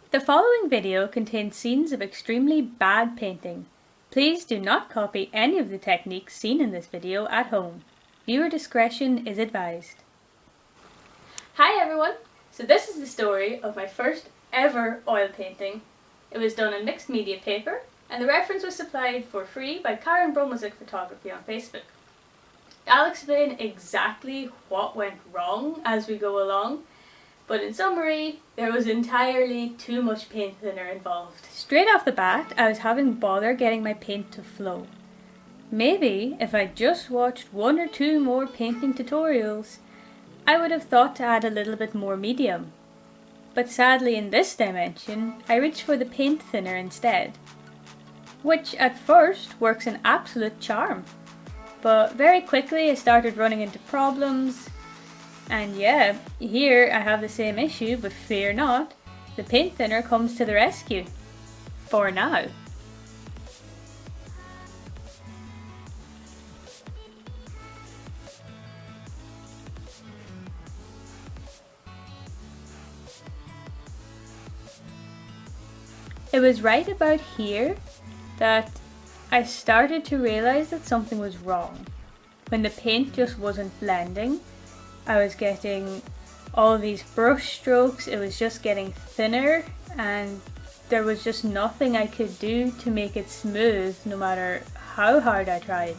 The following video contains scenes of extremely bad painting. Please do not copy any of the techniques seen in this video at home. Viewer discretion is advised. Hi everyone! So this is the story of my first ever oil painting. It was done on mixed media paper and the reference was supplied for free by Karen Bromusic Photography on Facebook. I'll explain exactly what went wrong as we go along. But in summary, there was entirely too much paint thinner involved. Straight off the bat, I was having bother getting my paint to flow. Maybe if I just watched one or two more painting tutorials, I would have thought to add a little bit more medium. But sadly in this dimension, I reached for the paint thinner instead. Which at first works an absolute charm. But very quickly I started running into problems. And yeah, here I have the same issue, but fear not, the paint thinner comes to the rescue. For now. It was right about here that I started to realise that something was wrong. When the paint just wasn't blending. I was getting all these brush strokes, it was just getting thinner and there was just nothing I could do to make it smooth no matter how hard I tried.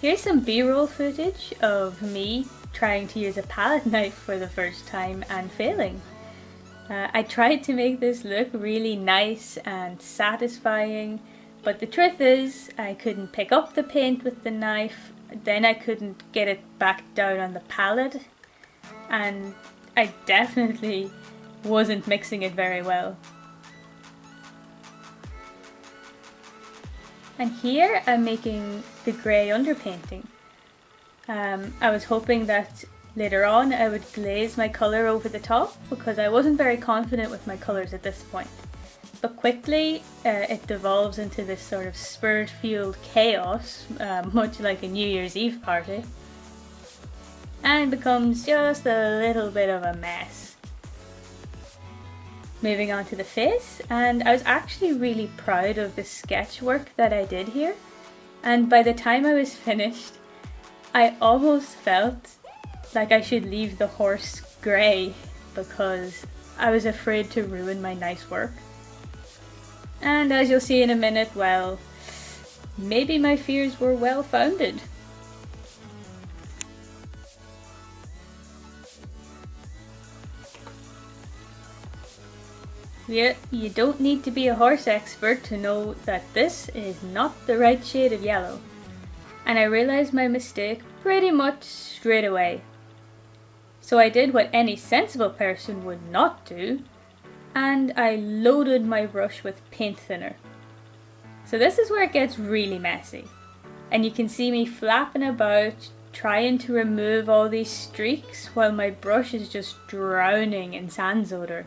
Here's some B-roll footage of me trying to use a palette knife for the first time and failing. I tried to make this look really nice and satisfying. But the truth is, I couldn't pick up the paint with the knife, then I couldn't get it back down on the palette, and I definitely wasn't mixing it very well. And here I'm making the grey underpainting. I was hoping that later on I would glaze my colour over the top because I wasn't very confident with my colours at this point. But quickly it devolves into this sort of spirit-fueled chaos, much like a New Year's Eve party, and becomes just a little bit of a mess. Moving on to the face, and I was actually really proud of the sketch work that I did here, and by the time I was finished, I almost felt like I should leave the horse grey because I was afraid to ruin my nice work. And as you'll see in a minute, well, maybe my fears were well founded. Yeah, you don't need to be a horse expert to know that this is not the right shade of yellow. And I realised my mistake pretty much straight away. So I did what any sensible person would not do. And I loaded my brush with paint thinner. So this is where it gets really messy. And you can see me flapping about, trying to remove all these streaks while my brush is just drowning in sans odour.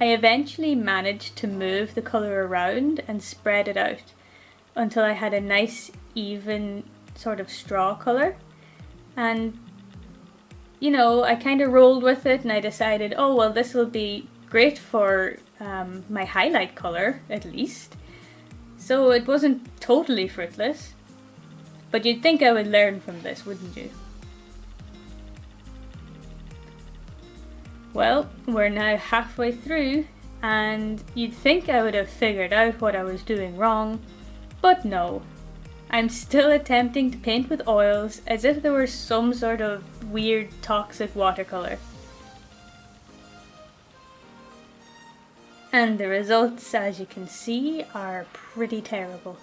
I eventually managed to move the colour around and spread it out until I had a nice even sort of straw colour. And you know, I kind of rolled with it and I decided, oh well, this will be great for my highlight colour, at least. So it wasn't totally fruitless. But you'd think I would learn from this, wouldn't you? Well, we're now halfway through and you'd think I would have figured out what I was doing wrong, but no. I'm still attempting to paint with oils as if there were some sort of weird toxic watercolour. And the results, as you can see, are pretty terrible.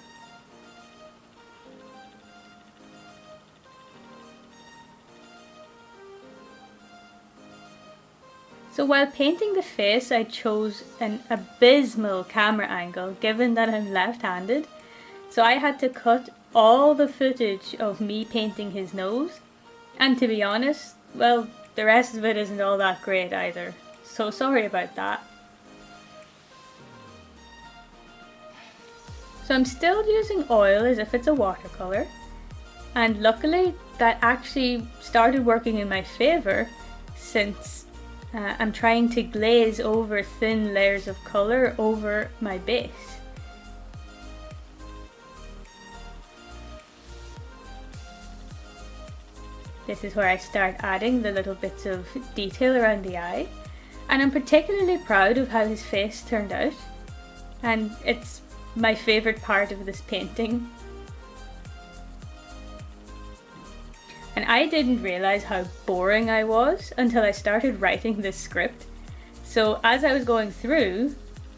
So while painting the face, I chose an abysmal camera angle given that I'm left-handed. So I had to cut all the footage of me painting his nose, and to be honest, well, the rest of it isn't all that great either, so sorry about that. So I'm still using oil as if it's a watercolour, And luckily that actually started working in my favour, since I'm trying to glaze over thin layers of colour over my base. This is where I start adding the little bits of detail around the eye, and I'm particularly proud of how his face turned out, and it's my favourite part of this painting. And I didn't realise how boring I was until I started writing this script. So as I was going through,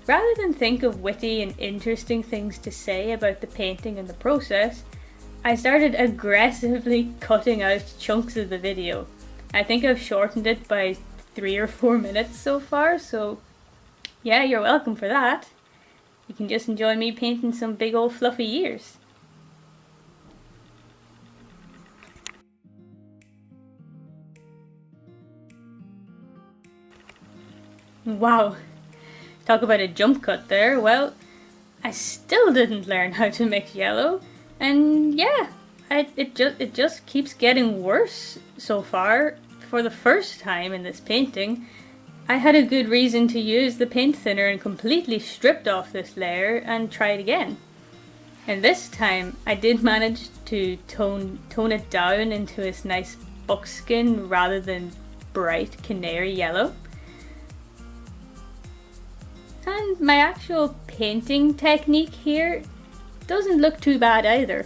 rather than think of witty and interesting things to say about the painting and the process, I started aggressively cutting out chunks of the video. I think I've shortened it by 3 or 4 minutes so far, so yeah, you're welcome for that. You can just enjoy me painting some big old fluffy ears. Wow, talk about a jump cut there. Well, I still didn't learn how to mix yellow. And yeah, it just keeps getting worse so far. For the first time in this painting, I had a good reason to use the paint thinner and completely stripped off this layer and try it again. And this time I did manage to tone it down into this nice buckskin rather than bright canary yellow. And my actual painting technique here doesn't look too bad either.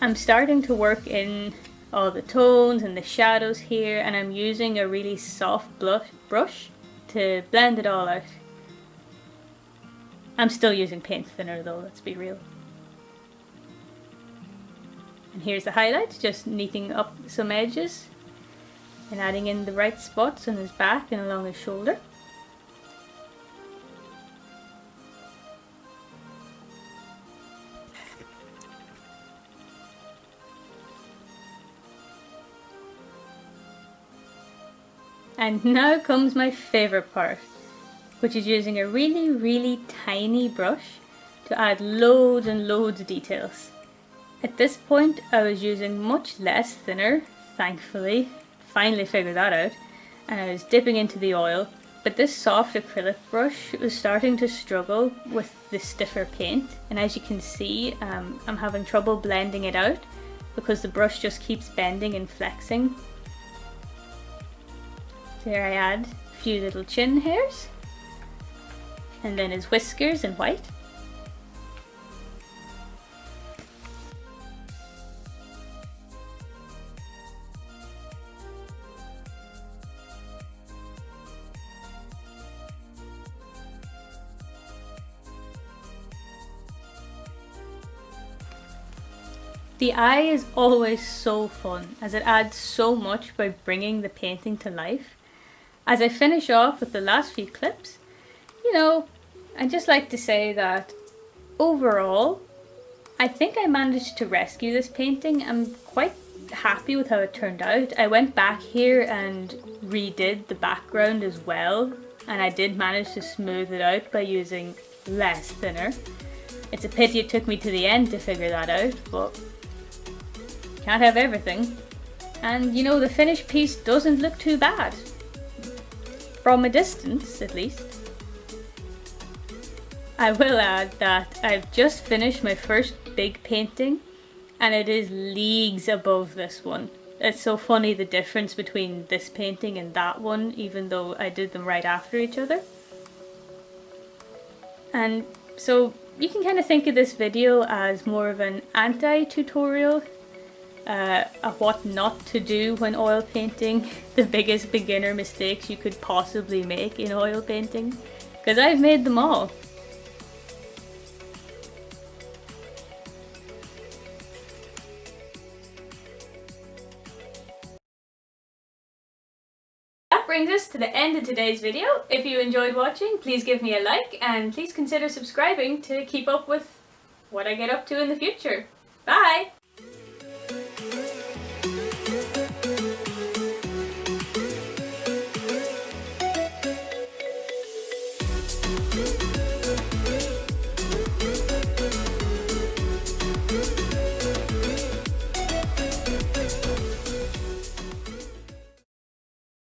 I'm starting to work in all the tones and the shadows here, and I'm using a really soft brush to blend it all out. I'm still using paint thinner though, let's be real. And here's the highlights, just neating up some edges and adding in the right spots on his back and along his shoulder. And now comes my favourite part, which is using a really tiny brush to add loads and loads of details. At this point I was using much less thinner, thankfully, finally figured that out, and I was dipping into the oil, but this soft acrylic brush was starting to struggle with the stiffer paint, and as you can see I'm having trouble blending it out because the brush just keeps bending and flexing. There I add a few little chin hairs, and then his whiskers in white. The eye is always so fun, as it adds so much by bringing the painting to life. As I finish off with the last few clips, I'd just like to say that overall, I think I managed to rescue this painting. I'm quite happy with how it turned out. I went back here and redid the background as well, and I did manage to smooth it out by using less thinner. It's a pity it took me to the end to figure that out, but can't have everything. And the finished piece doesn't look too bad. From a distance, at least. I will add that I've just finished my first big painting, and it is leagues above this one. It's so funny the difference between this painting and that one, even though I did them right after each other. And so you can kind of think of this video as more of an anti-tutorial, a what not to do when oil painting, the biggest beginner mistakes you could possibly make in oil painting, because I've made them all. That brings us to the end of today's video. If you enjoyed watching, please give me a like, and please consider subscribing to keep up with what I get up to in the future. Bye!